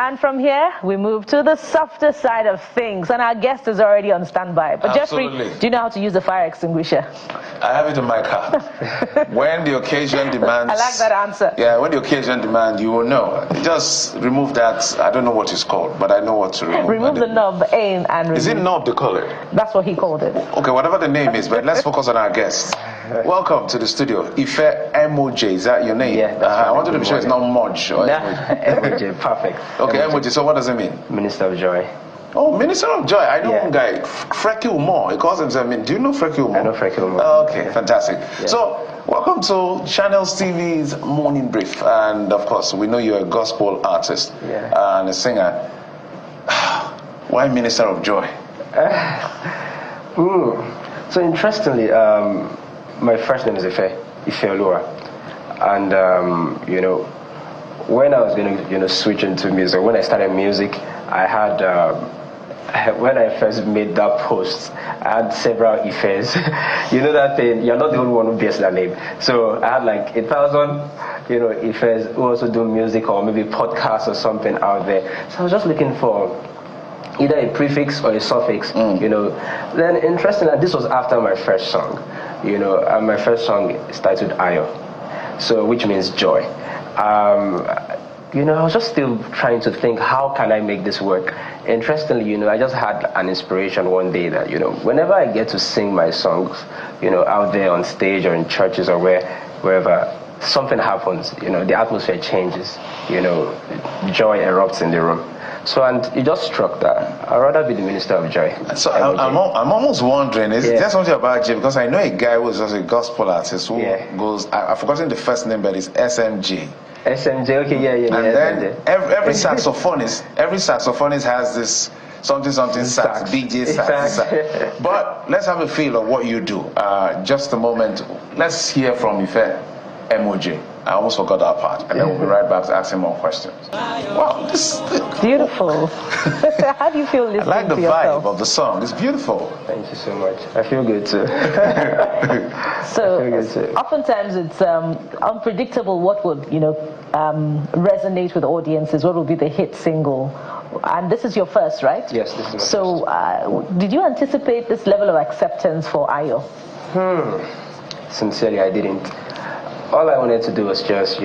And from here, we move to the softer side of things. And our guest is already on standby. But Absolutely. Jeffrey, do you know how to use the fire extinguisher? I have it in my car. When the occasion demands... I like that answer. Yeah, when the occasion demands, you will know. Just remove that. I don't know what it's called, but I know what to remove. Remove the knob, aim, and remove. Is it knob they call it? That's what he called it. Okay, whatever the name is, but let's focus on our guest. Welcome to the studio. IFE MOJ, is that your name? Yeah, that's I wanted to be sure it's not Moj. Or MOJ, perfect. Okay, MOJ, so what does it mean? Minister of Joy. Oh, Minister of Joy. I know one guy, Frecky Umar. He calls himself, do you know Frecky Umar? I know Frecky Umar. Okay, fantastic. Yeah. So, welcome to Channels TV's Morning Brief. And of course, we know you're a gospel artist and a singer. Why Minister of Joy? So interestingly, my first name is Ife Olua. And, you know, when I was going to, switch into music, when I started music, I had... when I first made that post, I had several Ifes. You know that thing, you're not the only one who bears that name. So I had like 1,000, Ifes who also do music or maybe podcasts or something out there. So I was just looking for either a prefix or a suffix, Then interestingly, this was after my first song, and my first song is titled Ayo, so which means joy. I was just still trying to think, how can I make this work? Interestingly, I just had an inspiration one day that, whenever I get to sing my songs, out there on stage or in churches or wherever, something happens, the atmosphere changes, joy erupts in the room. So, and it just struck that I'd rather be the Minister of Joy. So I'm almost wondering, is there something about Jay? Because I know a guy who's just a gospel artist who goes, I've forgotten the first name, but it's SMG. SMJ, okay, yeah. And then every saxophonist has this something sax, DJ sax. But let's have a feel of what you do. Just a moment. Let's hear from Ife MOJ. I almost forgot that part, and then we'll be right back to asking more questions. Wow, this beautiful. How do you feel listening to I like the vibe of the song. It's beautiful. Thank you so much. I feel good too. Oftentimes it's unpredictable what would resonate with audiences. What will be the hit single? And this is your first, right? Yes, this is my first. So, did you anticipate this level of acceptance for Ayo? Sincerely, I didn't. All I wanted to do was just,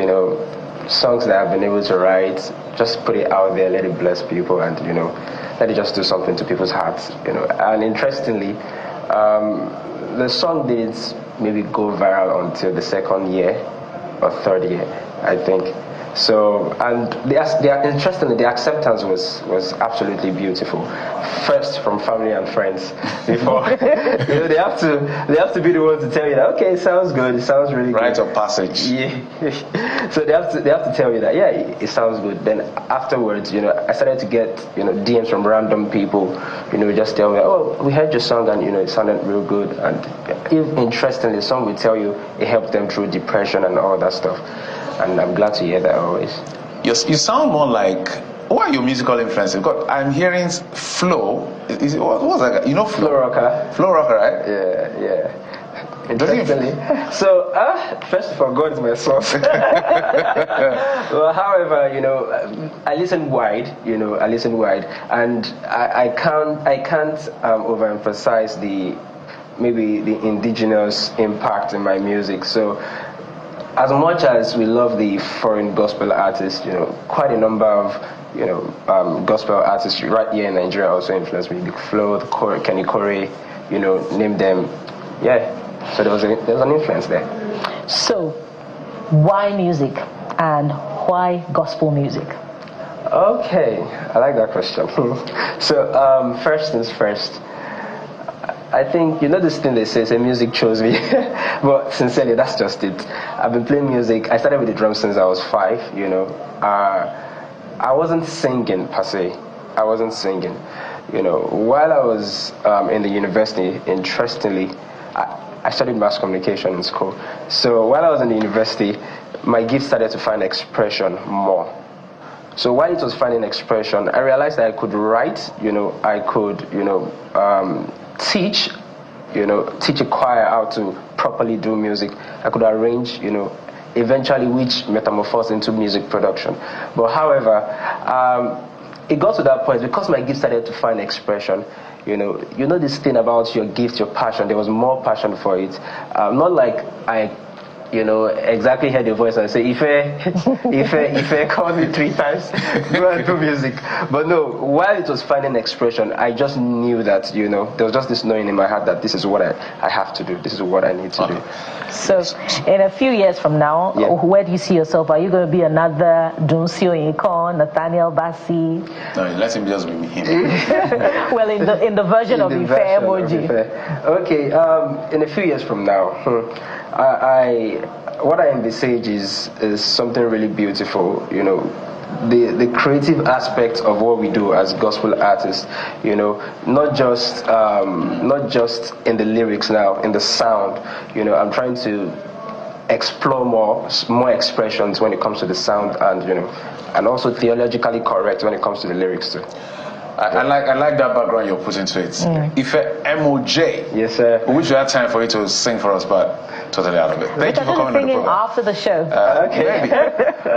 songs that I've been able to write, just put it out there, let it bless people, and, let it just do something to people's hearts, And interestingly, the song didn't maybe go viral until the second year or third year, I think. So, and interestingly, the acceptance was absolutely beautiful. First from family and friends. Before they have to be the ones to tell you that, okay, it sounds good, it sounds really good. Rite of passage. Yeah. So they have to tell you that, yeah, it sounds good. Then afterwards, I started to get DMs from random people, just tell me, oh, we heard your song and it sounded real good. And if interestingly, some will tell you it helped them through depression and all that stuff. And I'm glad to hear that always. You sound more like, who are your musical influences? Because I'm hearing Flo. What's that guy? Flo Rocker. Flo Rocker, right? Yeah. Interestingly. So, first of all, God is my source. Well, however, I listen wide. And I can't overemphasize the indigenous impact in my music. So, as much as we love the foreign gospel artists, quite a number of gospel artists right here in Nigeria also influenced me. Big Flo, Kenny Corey, name them. Yeah, so there was an influence there. So, why music and why gospel music? Okay, I like that question. So, first things first. I think, this thing they say music chose me. But sincerely, that's just it. I've been playing music. I started with the drums since I was 5, I wasn't singing per se. While I was in the university, interestingly, I studied mass communication in school. So while I was in the university, my gift started to find expression more. So while it was finding expression, I realized that I could write, I could, teach a choir how to properly do music. I could arrange, eventually which metamorphosed into music production. But however, it got to that point because my gift started to find expression. You know this thing about your gift, your passion. There was more passion for it. Not like I exactly heard the voice and say, Ife called me 3 times, go and do music. But no, while it was finding expression, I just knew that, there was just this knowing in my heart that this is what I have to do. This is what I need to do. So, in a few years from now, where do you see yourself? Are you going to be another Duncio Incon, Nathaniel Bassi? No, let him just be him. Well, in the version of IFE MOJ. Okay, in a few years from now, what I envisage is something really beautiful. The creative aspect of what we do as gospel artists. Not just in the lyrics now, in the sound. I'm trying to explore more expressions when it comes to the sound, and also theologically correct when it comes to the lyrics too. I like that background you're putting to it. IFE MOJ. Yes, sir. We wish we had time for you to sing for us, but totally out of it. Thank you for coming on the program. After the show. Okay. Maybe.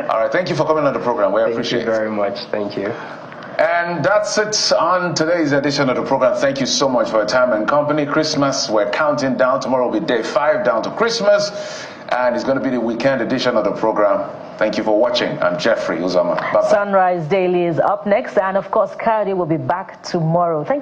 All right. Thank you for coming on the program. We appreciate it. Thank you very much. Thank you. And that's it on today's edition of the program. Thank you so much for your time and company. Christmas, we're counting down. Tomorrow will be day 5 down to Christmas. And it's going to be the weekend edition of the program. Thank you for watching. I'm Jeffrey Uzama. Bye-bye. Sunrise Daily is up next. And of course, Kari will be back tomorrow. Thank you.